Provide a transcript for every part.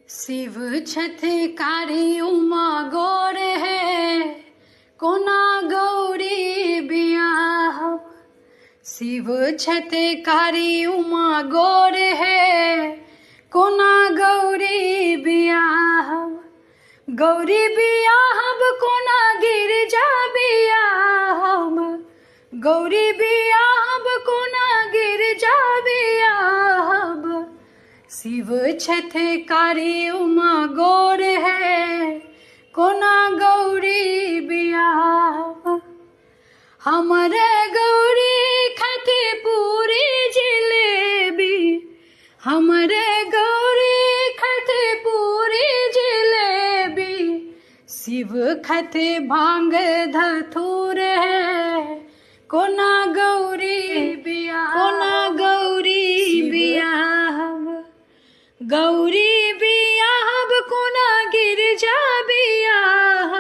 शिव छठकारी उमा गौर है, कोना गौरी बियाह। शिव छठकारी उमा गौर है, कोना गौरी बियाह। गौरी बियाह कोना गिरजा बियाह, गौरी बियाह कोना गिरजा बियाह। शिव छठकारी उमा गौर है, कोना गौरी बियाह। हमरे गौरी खते पूरी जिलेबी, हमरे गौरी खते पूरी जिलेबी। शिव खते भांग धतूर है, कोना गौरी बियाह, कोना गौरी बियाह। गौरी बियाह कोना गिरजा बियाह,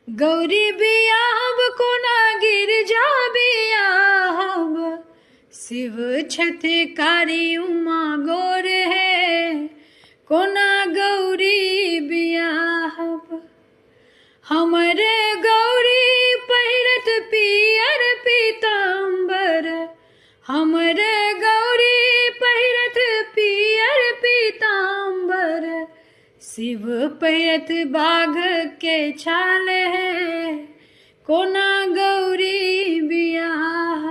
गौरी बियाह कोना गिरजा बियाह। शिव छठकारी उमा गौर है, कोना गौरी बियाह। हमरे गौरी पहिरत पियर पीताम्बर, हमरे गौरी पहिरत पियर पीताम्बर। शिव पहिरत बाघ के छाल है, कोना गौरी बियाह।